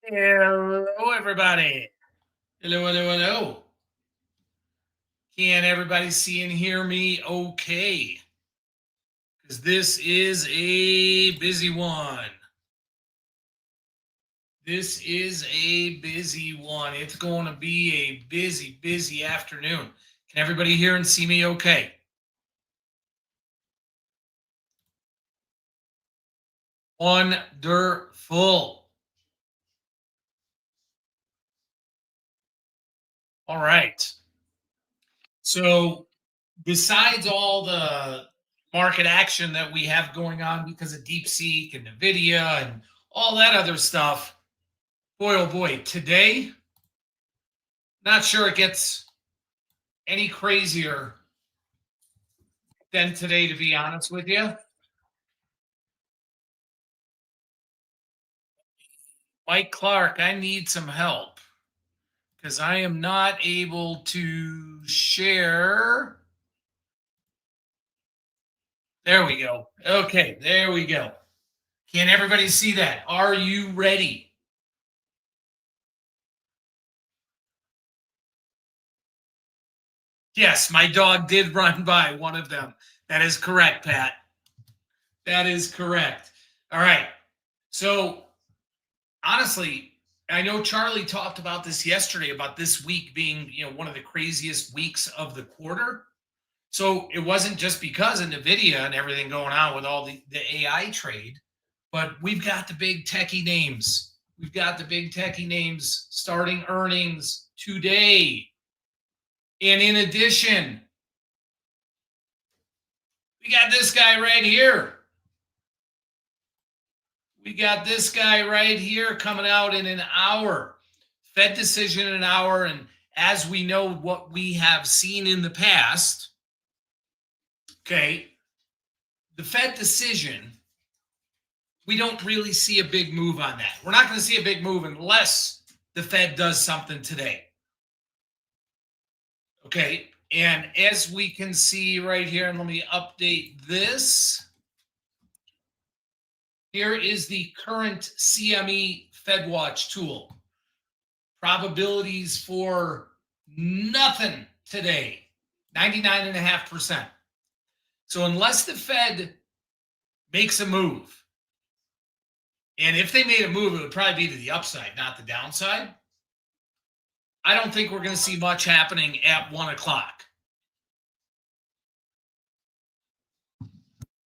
Hello, everybody. Hello, hello, hello. Can everybody see and hear me okay? Because this is a busy one. This is a busy one. It's going to be a busy, busy afternoon. Can everybody hear and see me okay? Wonderful. All right. So, besides all the market action that we have going on because of DeepSeek and NVIDIA and all that other stuff, boy, oh boy, today, not sure it gets any crazier than today, to be honest with you. Mike Clark, I need some help because I am not able to share. There we go. Okay, there we go. Can everybody see that? Are you ready? Yes, my dog did run by one of them. That is correct, Pat. That is correct. All right. So, honestly, I know Charlie talked about this yesterday about this week being, one of the craziest weeks of the quarter. So it wasn't just because of Nvidia and everything going on with all the AI trade, but we've got the big techie names. We've got the big techie names starting earnings today. And in addition, we got this guy right here. We got this guy right here coming out in an hour. Fed decision in an hour. And as we know, what we have seen in the past, okay, the Fed decision, we don't really see a big move on that. We're not going to see a big move unless the Fed does something today. Okay. And as we can see right here, and let me update this. Here is the current CME FedWatch tool. Probabilities for nothing today, 99.5%. So unless the Fed makes a move, and if they made a move, it would probably be to the upside, not the downside. I don't think we're going to see much happening at 1 o'clock.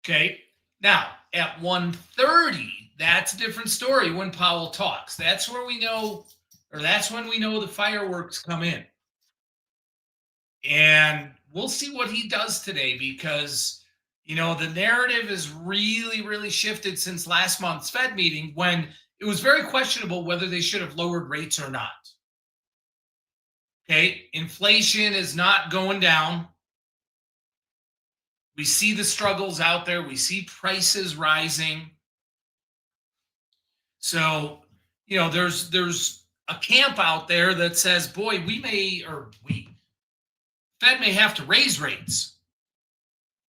Okay. Now, at 1:30, that's a different story when Powell talks. That's where we know, or that's when we know the fireworks come in. And we'll see what he does today because, the narrative has really, really shifted since last month's Fed meeting when it was very questionable whether they should have lowered rates or not. Okay. Inflation is not going down. We see the struggles out there. We see prices rising. So, there's a camp out there that says, boy, Fed may have to raise rates.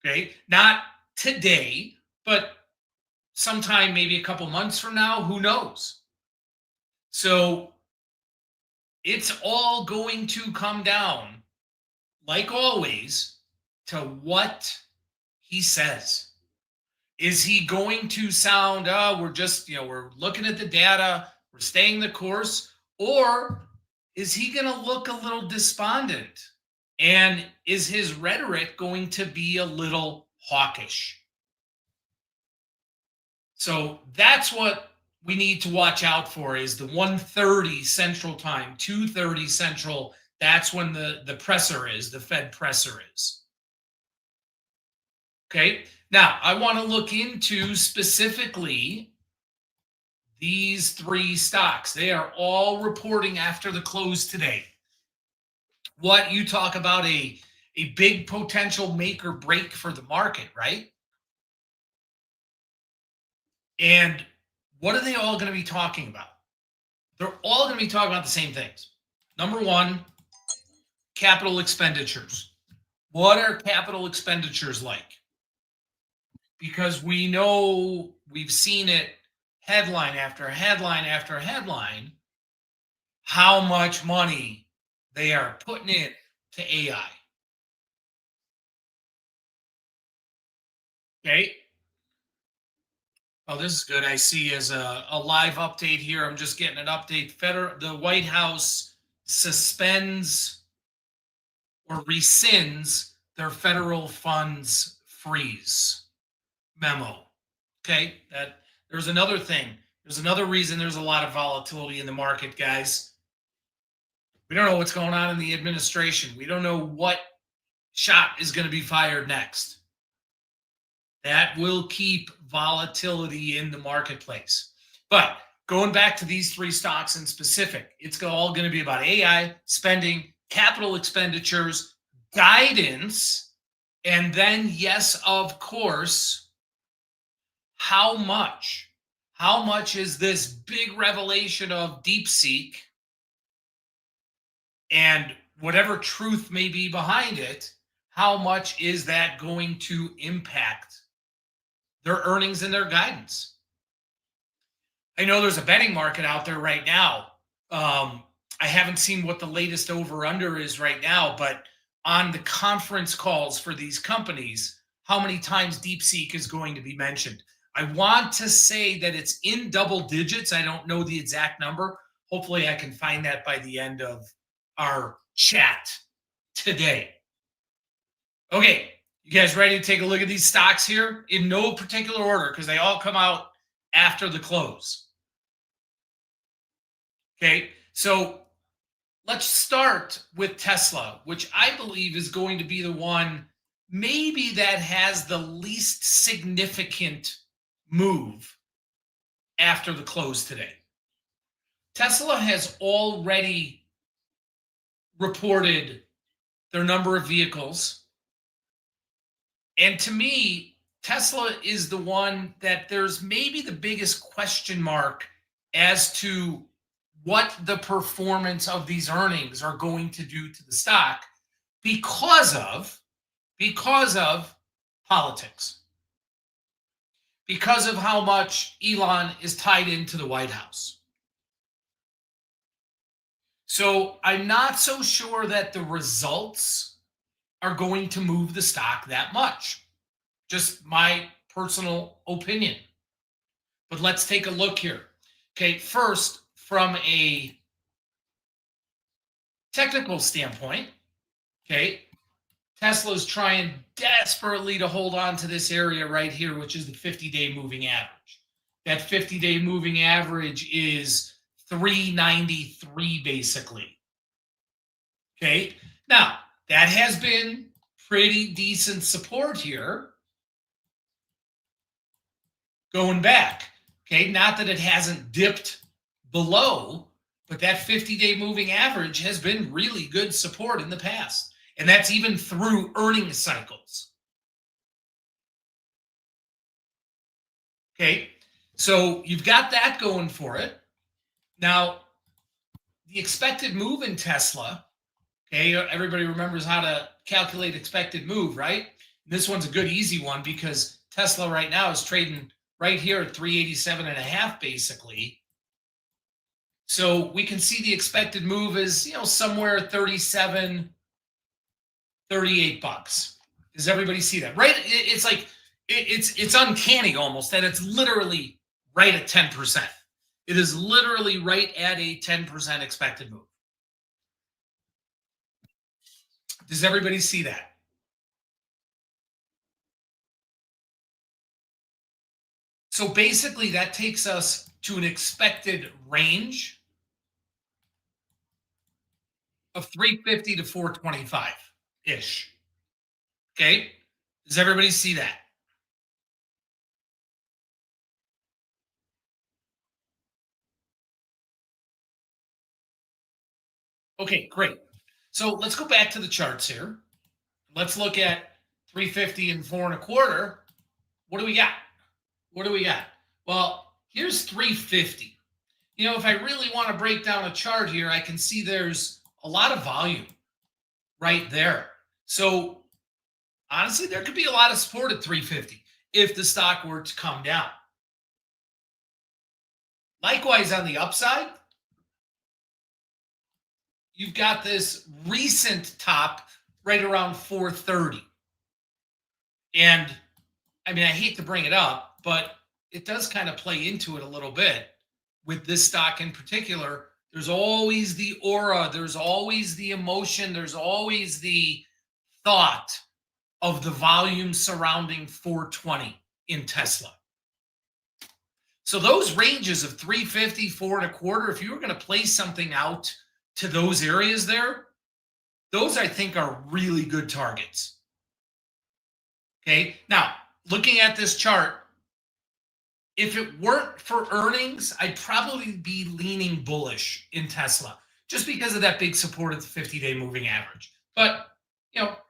Okay. Not today, but sometime maybe a couple months from now, who knows? So it's all going to come down, like always, to what he says. Is he going to sound, we're looking at the data, we're staying the course, or is he going to look a little despondent? And is his rhetoric going to be a little hawkish? So that's what we need to watch out for is the 1:30 Central Time, 2:30 Central. That's when the presser is, the Fed presser is. Okay. Now, I want to look into specifically these three stocks. They are all reporting after the close today. What you talk about a big potential make or break for the market, right? And what are they all going to be talking about? They're all going to be talking about the same things. Number one, capital expenditures. What are capital expenditures like? Because we know we've seen it headline after headline after headline how much money they are putting in to AI. Okay. Oh, this is good. I see as a live update here. I'm just getting an update. The White House suspends or rescinds their federal funds freeze memo. Okay. There's another thing. There's another reason there's a lot of volatility in the market, guys. We don't know what's going on in the administration. We don't know what shot is going to be fired next. That will keep volatility in the marketplace. But going back to these three stocks in specific, it's all going to be about AI, spending, capital expenditures, guidance, and then, yes, of course, how much? How much is this big revelation of DeepSeek and whatever truth may be behind it? How much is that going to impact their earnings and their guidance? I know there's a betting market out there right now. I haven't seen what the latest over under is right now, but on the conference calls for these companies, how many times DeepSeek is going to be mentioned? I want to say that it's in double digits. I don't know the exact number. Hopefully, I can find that by the end of our chat today. Okay, you guys ready to take a look at these stocks here in no particular order because they all come out after the close? Okay, so let's start with Tesla, which I believe is going to be the one maybe that has the least significant move after the close today. Tesla has already reported their number of vehicles. And to me, Tesla is the one that there's maybe the biggest question mark as to what the performance of these earnings are going to do to the stock because of politics, because of how much Elon is tied into the White House. So I'm not so sure that the results are going to move the stock that much. Just my personal opinion. But let's take a look here. Okay, first, from a technical standpoint, okay, Tesla's trying desperately to hold on to this area right here, which is the 50-day moving average. That 50-day moving average is 393 basically. Okay, now that has been pretty decent support here going back. Okay, not that it hasn't dipped below, but that 50-day moving average has been really good support in the past. And that's even through earnings cycles. Okay, so you've got that going for it. Now, the expected move in Tesla, okay, everybody remembers how to calculate expected move, right? This one's a good, easy one because Tesla right now is trading right here at 387 and a half, basically. So we can see the expected move is, somewhere 37, 38 bucks. Does everybody see that? Right? It's like, it's uncanny almost that it's literally right at 10%. It is literally right at a 10% expected move. Does everybody see that? So basically that takes us to an expected range of 350 to 425 ish. Okay. Does everybody see that? Okay, great. So let's go back to the charts here. Let's look at 350 and four and a quarter. What do we got? What do we got? Well, here's 350. If I really want to break down a chart here, I can see there's a lot of volume right there. So honestly, there could be a lot of support at 350 if the stock were to come down. Likewise, on the upside, you've got this recent top right around 430. And I mean, I hate to bring it up, but it does kind of play into it a little bit with this stock in particular. There's always the aura, there's always the emotion, there's always the thought of the volume surrounding 420 in Tesla. So those ranges of 350, 4.25, if you were going to place something out to those areas there, those I think are really good targets. Okay. Now, looking at this chart, if it weren't for earnings, I'd probably be leaning bullish in Tesla just because of that big support at the 50-day moving average. But,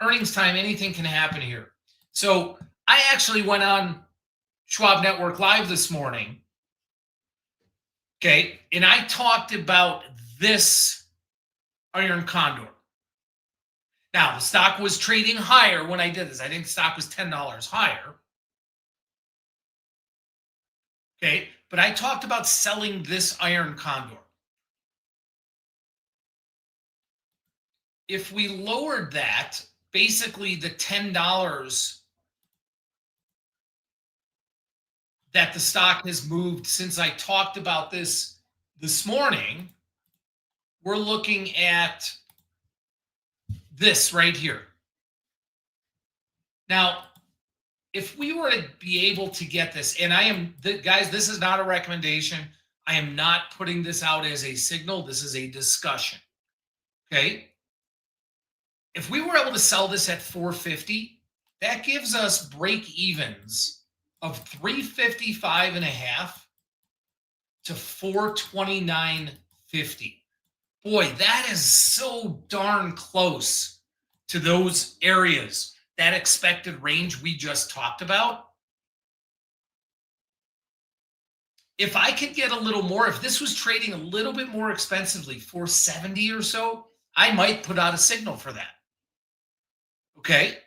earnings time, anything can happen here. So I actually went on Schwab Network Live this morning. Okay. And I talked about this iron condor. Now, the stock was trading higher when I did this. I think the stock was $10 higher. Okay. But I talked about selling this iron condor. If we lowered that, basically the $10 that the stock has moved since I talked about this morning, we're looking at this right here. Now, if we were to be able to get this, and guys, this is not a recommendation. I am not putting this out as a signal. This is a discussion. Okay. If we were able to sell this at 450, that gives us break evens of 355.5 to 429.50. Boy, that is so darn close to those areas, that expected range we just talked about. If I could get a little more, if this was trading a little bit more expensively, 470 or so, I might put out a signal for that. Okay.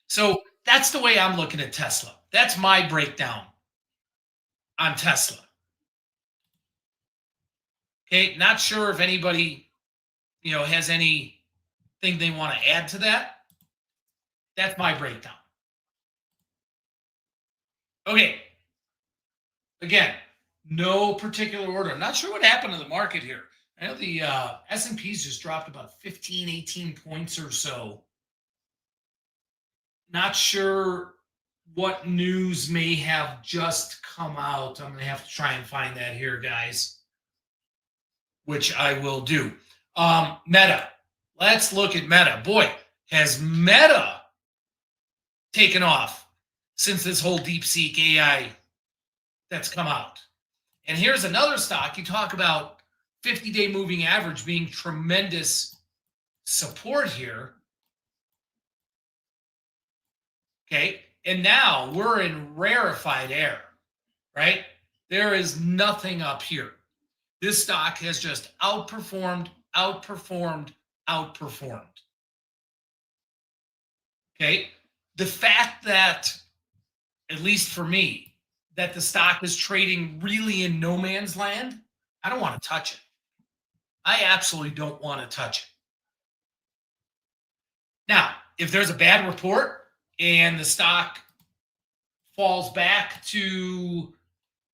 So that's the way I'm looking at Tesla. That's my breakdown on Tesla. Okay. Not sure if anybody, has anything they want to add to that. That's my breakdown. Okay. Again, no particular order. I'm not sure what happened to the market here. I know the S&P's just dropped about 15, 18 points or so. Not sure what news may have just come out. I'm going to have to try and find that here, guys, which I will do. Meta. Let's look at Meta. Boy, has Meta taken off since this whole DeepSeek AI that's come out. And here's another stock. You talk about 50-day moving average being tremendous support here. Okay. And now we're in rarefied air, right? There is nothing up here. This stock has just outperformed. Okay. The fact that, at least for me, that the stock is trading really in no man's land, I don't want to touch it. I absolutely don't want to touch it. Now, if there's a bad report and the stock falls back to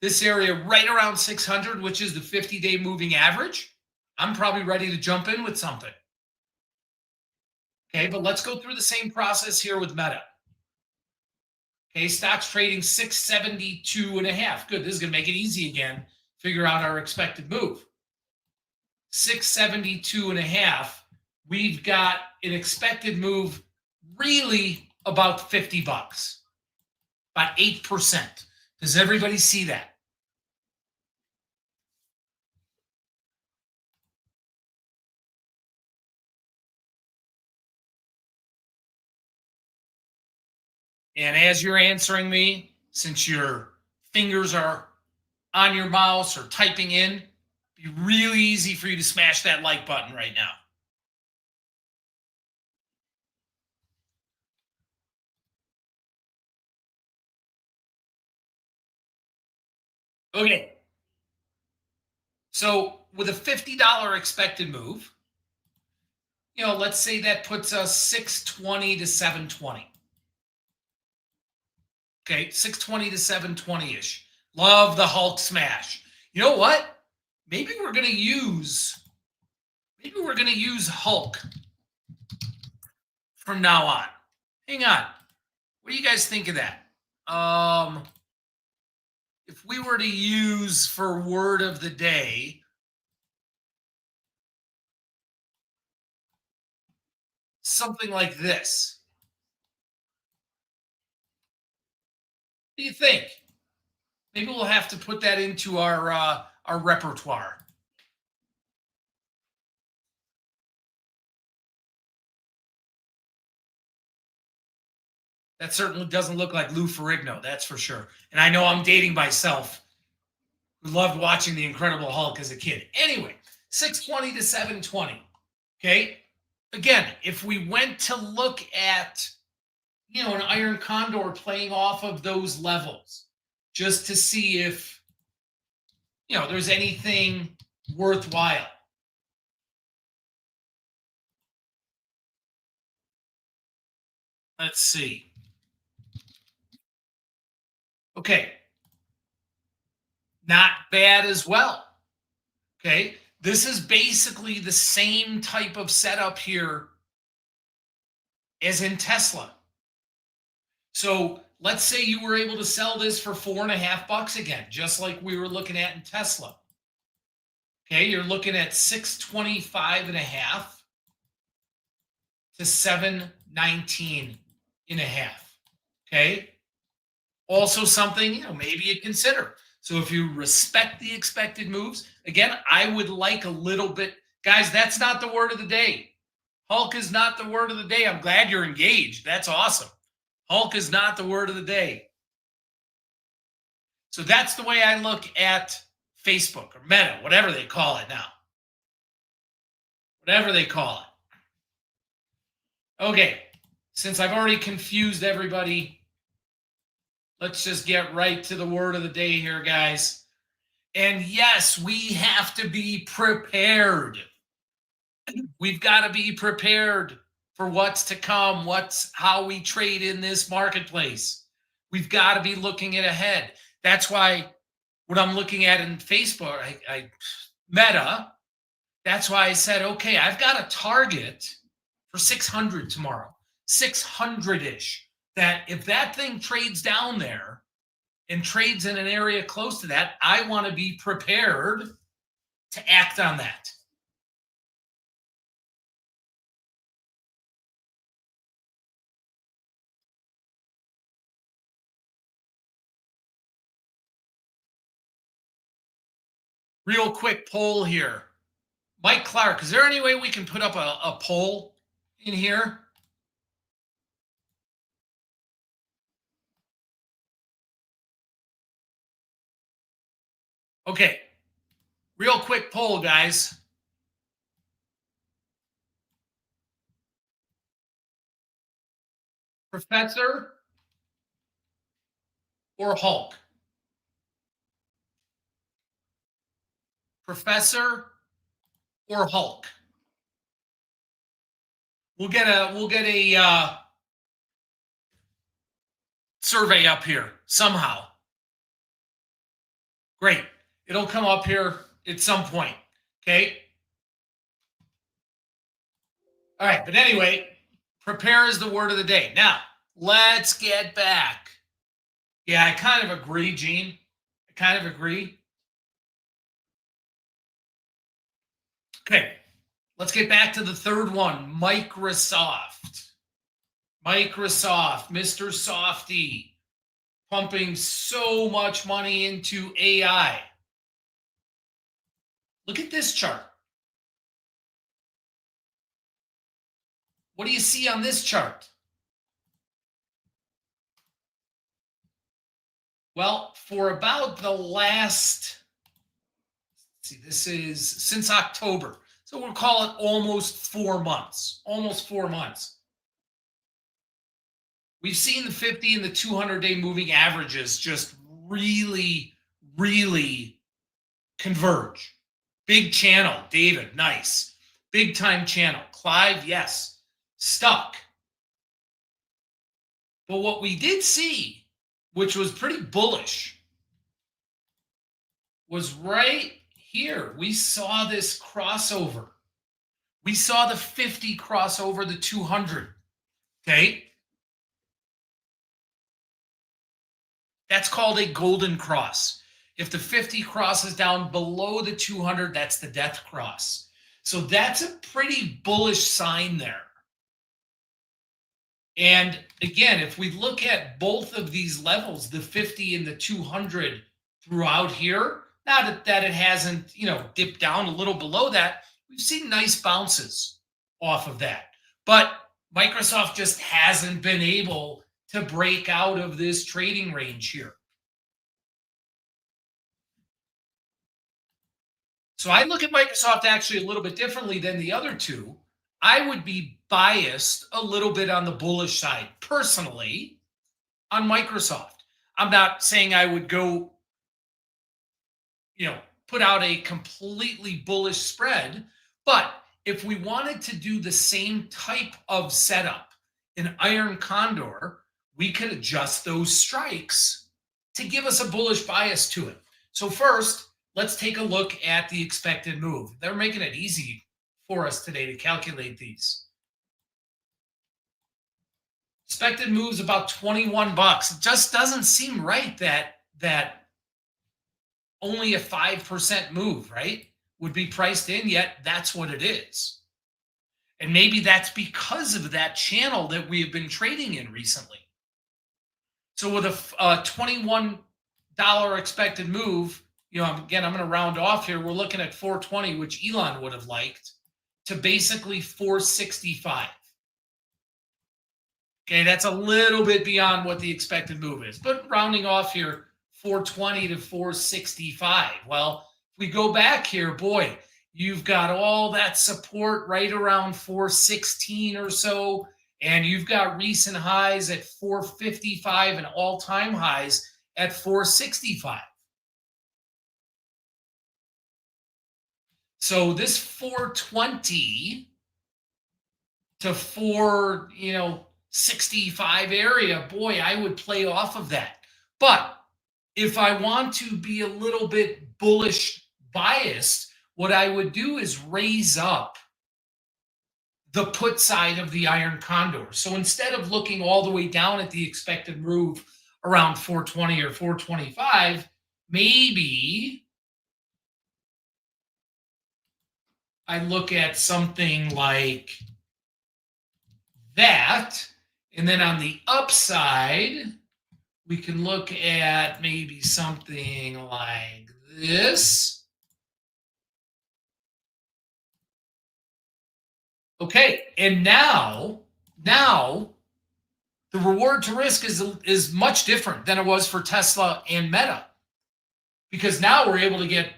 this area right around 600, which is the 50-day moving average, I'm probably ready to jump in with something. Okay, but let's go through the same process here with Meta. Okay, stock's trading 672.5. Good, this is going to make it easy again. Figure out our expected move. 672.5. We've got an expected move really about $50, about 8%. Does everybody see that? And as you're answering me, since your fingers are on your mouse or typing in, it'd be really easy for you to smash that like button right now. Okay. So with a $50 expected move, let's say that puts us 620 to 720. Okay, 620 to 720 ish. Love the Hulk smash. You know what? Maybe we're gonna use Hulk from now on. Hang on. What do you guys think of that? If we were to use for word of the day, something like this. What do you think? Maybe we'll have to put that into our repertoire. That certainly doesn't look like Lou Ferrigno, that's for sure. And I know I'm dating myself, who loved watching The Incredible Hulk as a kid. Anyway, 620 to 720. Okay. Again, if we went to look at, an iron condor playing off of those levels, just to see if, there's anything worthwhile. Let's see. Okay. Not bad as well. Okay. This is basically the same type of setup here as in Tesla. So let's say you were able to sell this for $4.50 again, just like we were looking at in Tesla. Okay, you're looking at 625 and a half to 719 and a half. Okay. Also something, maybe you consider. So if you respect the expected moves, again, I would like a little bit. Guys, that's not the word of the day. Hulk is not the word of the day. I'm glad you're engaged. That's awesome. Hulk is not the word of the day. So that's the way I look at Facebook or Meta, whatever they call it now. Whatever they call it. Okay, since I've already confused everybody, let's just get right to the word of the day here, guys. And yes, we have to be prepared. We've got to be prepared for what's to come, how we trade in this marketplace. We've got to be looking at ahead. That's why what I'm looking at in Facebook, Meta, that's why I said, okay, I've got a target for 600 tomorrow, 600-ish. That if that thing trades down there and trades in an area close to that, I want to be prepared to act on that. Real quick poll here. Mike Clark, is there any way we can put up a poll in here? Okay. Real quick poll, guys. Professor or Hulk? Professor or Hulk? We'll get a survey up here somehow. Great. It'll come up here at some point. Okay. All right. But anyway, prepare is the word of the day. Now, let's get back. Yeah, I kind of agree, Gene. I kind of agree. Okay. Let's get back to the third one, Microsoft. Microsoft, Mr. Softy, pumping so much money into AI. Look at this chart. What do you see on this chart? Well, for about the last, let's see, this is since October. So we'll call it almost 4 months. Almost 4 months. We've seen the 50 and the 200-day moving averages just really, really converge. Big channel, David, nice. Big time channel. Clive, yes. Stuck. But what we did see, which was pretty bullish, was right here. We saw this crossover. We saw the 50 cross over the 200. Okay. That's called a golden cross. If the 50 crosses down below the 200, that's the death cross. So that's a pretty bullish sign there. And again, if we look at both of these levels, the 50 and the 200 throughout here, now that it hasn't, dipped down a little below that, we've seen nice bounces off of that. But Microsoft just hasn't been able to break out of this trading range here. So I look at Microsoft actually a little bit differently than the other two. I would be biased a little bit on the bullish side personally on Microsoft. I'm not saying I would go, put out a completely bullish spread, but if we wanted to do the same type of setup in Iron Condor, we could adjust those strikes to give us a bullish bias to it. So first, let's take a look at the expected move. They're making it easy for us today to calculate these. Expected moves about 21 bucks. It just doesn't seem right that only a 5% move, right, would be priced in, yet that's what it is. And maybe that's because of that channel that we have been trading in recently. So with a $21 expected move, again, I'm going to round off here. We're looking at 420, which Elon would have liked, to basically 465. Okay, that's a little bit beyond what the expected move is. But rounding off here, 420 to 465. Well, if we go back here, boy, you've got all that support right around 416 or so. And you've got recent highs at 455 and all-time highs at 465. So this 420 to 465 area, boy, I would play off of that. But if I want to be a little bit bullish biased, what I would do is raise up the put side of the Iron Condor. So instead of looking all the way down at the expected move around 420 or 425, maybe I look at something like that. And then on the upside, we can look at maybe something like this. Okay, and now the reward to risk is much different than it was for Tesla and Meta, because now we're able to get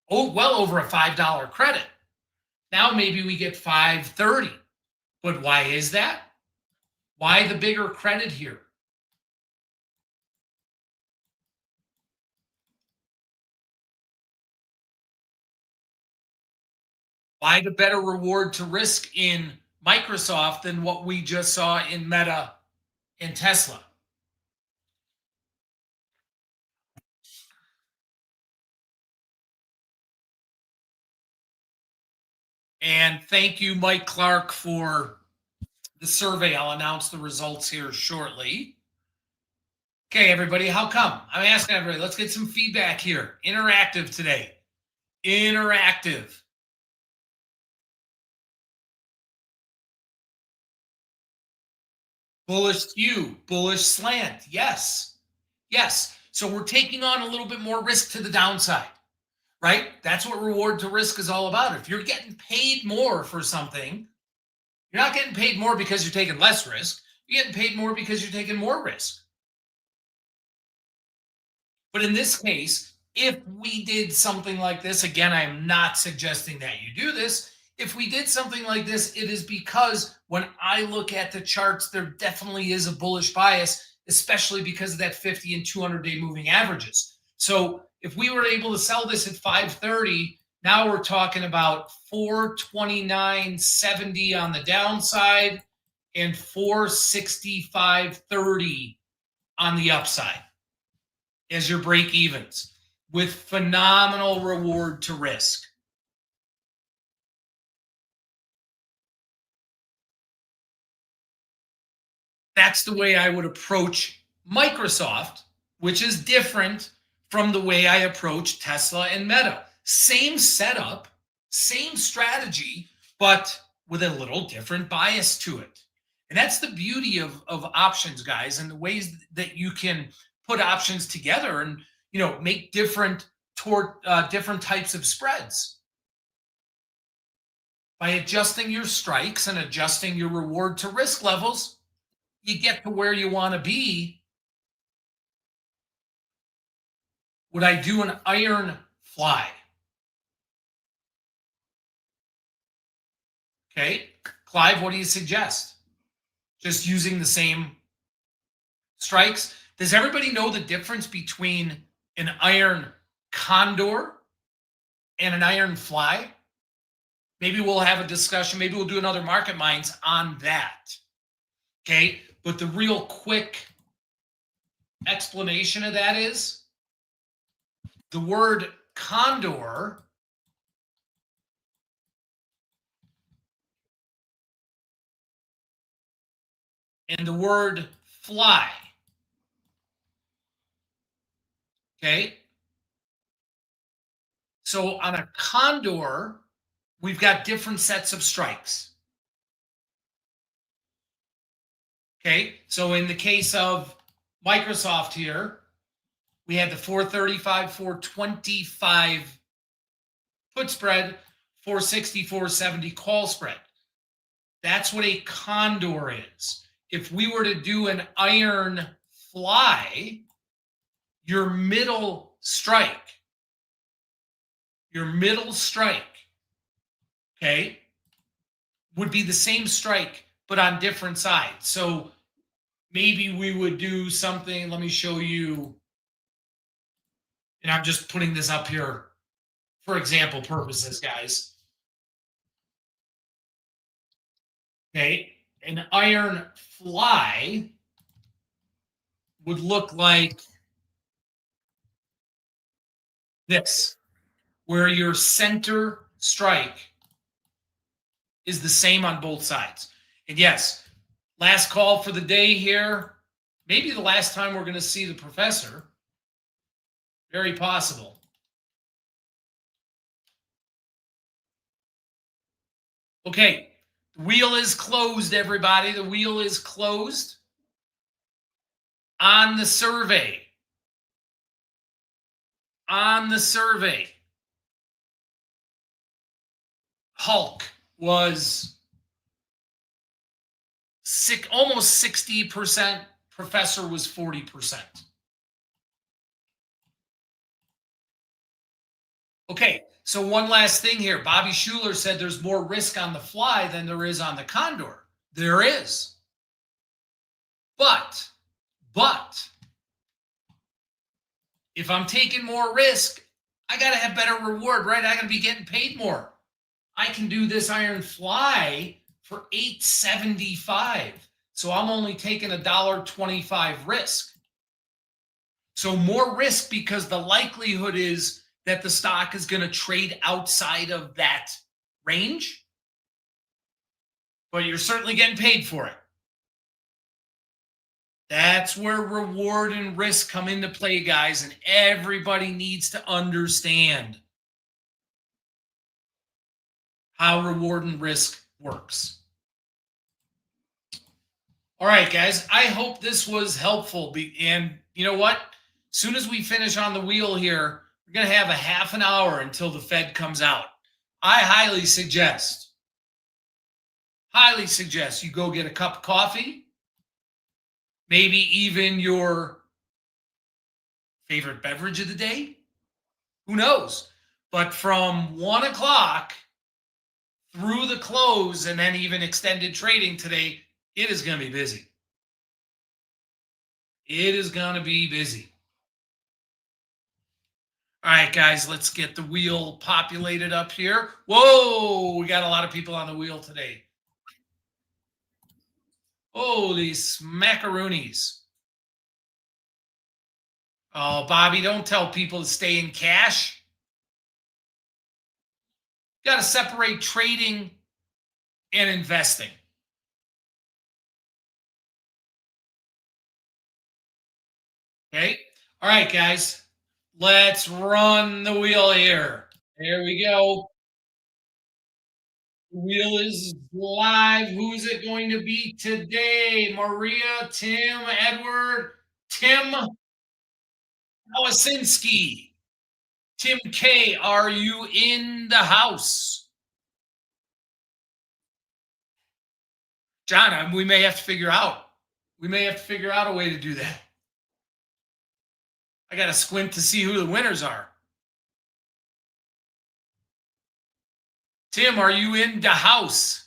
well over a $5 credit. Now maybe we get $5.30. But why is that? Why the bigger credit here? Why the better reward to risk in Microsoft than what we just saw in Meta and Tesla? And thank you, Mike Clark, for the survey. I'll announce the results here shortly. Okay, everybody, how come? I'm asking everybody, let's get some feedback here. Interactive today. Interactive. Bullish skew, bullish slant. Yes. Yes. So we're taking on a little bit more risk to the downside, right? That's what reward to risk is all about. If you're getting paid more for something, you're not getting paid more because you're taking less risk. You're getting paid more because you're taking more risk. But in this case, if we did something like this, again, I am not suggesting that you do this. If we did something like this, it is because when I look at the charts, there definitely is a bullish bias, especially because of that 50 and 200-day moving averages. So if we were able to sell this at 530 Now we're talking about 429.70 on the downside and 465.30 on the upside as your break evens with phenomenal reward to risk. That's the way I would approach Microsoft, which is different from the way I approach Tesla and Meta. Same setup, same strategy, but with a little different bias to it. And that's the beauty of options, guys, and the ways that you can put options together and make different types of spreads by adjusting your strikes and adjusting your reward to risk levels. You get to where you want to be. Would I do an iron fly? Okay. Clive, what do you suggest? Just using the same strikes? Does everybody know the difference between an iron condor and an iron fly? Maybe we'll have a discussion. Maybe we'll do another Market Minds on that. Okay. But the real quick explanation of that is the word condor and the word fly. Okay. So on a condor, we've got different sets of strikes. Okay. So in the case of Microsoft here, we had the 435, 425 put spread, 460, 470 call spread. That's what a condor is. If we were to do an iron fly, your middle strike, okay, would be the same strike, but on different sides. So maybe we would do something, let me show you, and I'm just putting this up here for example purposes, guys. Okay, an iron fly would look like this, where your center strike is the same on both sides. And yes, last call for the day here. Maybe the last time we're going to see the professor. Very possible. Okay, the wheel is closed, everybody. The wheel is closed on the survey. Hulk was almost 60%. Professor was 40%. Okay, so one last thing here. Bobby Schuler said there's more risk on the fly than there is on the condor. There is. But if I'm taking more risk, I got to have better reward, right? I got to be getting paid more. I can do this iron fly for $8.75. So I'm only taking $1.25 risk. So more risk because the likelihood is that the stock is going to trade outside of that range, but you're certainly getting paid for it. That's where reward and risk come into play, guys, and everybody needs to understand how reward and risk works. All right, guys, I hope this was helpful. And you know what? As soon as we finish on the wheel here, we're going to have a half an hour until the Fed comes out. I highly suggest you go get a cup of coffee, maybe even your favorite beverage of the day. Who knows? But from 1 o'clock through the close and then even extended trading today, it is going to be busy. It is going to be busy. All right, guys, let's get the wheel populated up here. Whoa, we got a lot of people on the wheel today. Holy smackaroonies. Oh, Bobby, don't tell people to stay in cash. You got to separate trading and investing. Okay. All right, guys, let's run the wheel here. There we go. The wheel is live. Who's it going to be today? Maria, Tim, Edward, Tim Kawasinski. Tim K, are you in the house? John, we may have to figure out. We may have to figure out a way to do that. I got to squint to see who the winners are. Tim, are you in the house?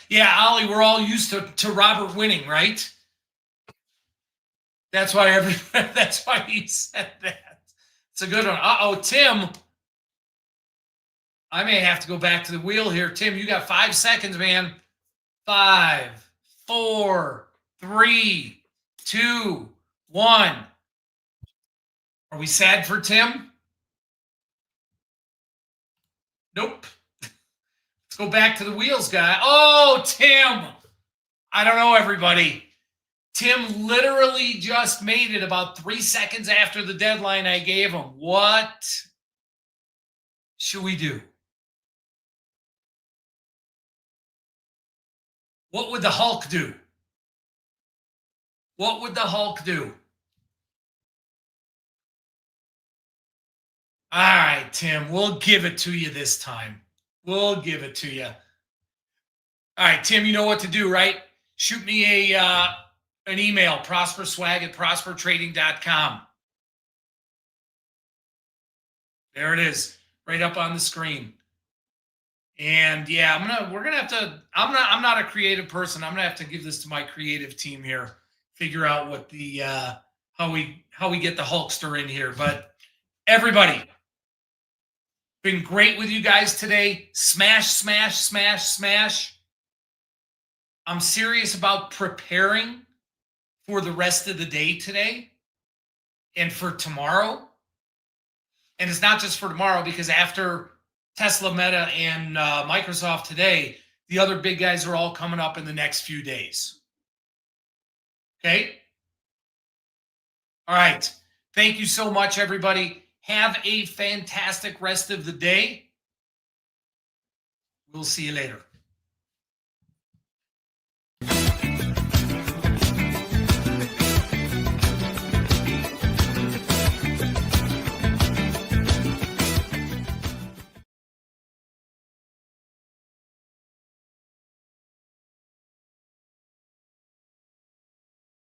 Yeah, Ollie, we're all used to Robert winning, right? That's why that's why he said that. It's a good one. Uh-oh, Tim. I may have to go back to the wheel here. Tim, you got 5 seconds, man. 5, 4, 3, 2, 1. Are we sad for Tim? Nope. Let's go back to the wheels, guy. Oh, Tim. I don't know, everybody. Tim literally just made it about 3 seconds after the deadline I gave him. What should we do? What would the Hulk do? What would the Hulk do? All right, Tim, we'll give it to you this time. We'll give it to you. All right, Tim, you know what to do, right? Shoot me an email, prosperswag@prospertrading.com. There it is, right up on the screen. And yeah, I'm not a creative person. I'm gonna have to give this to my creative team here, figure out what the how we get the Hulkster in here. But everybody, been great with you guys today. Smash, smash, smash, smash. I'm serious about preparing for the rest of the day today and for tomorrow. And it's not just for tomorrow, because after Tesla, Meta, and Microsoft today, the other big guys are all coming up in the next few days. Okay? All right. Thank you so much, everybody. Have a fantastic rest of the day. We'll see you later.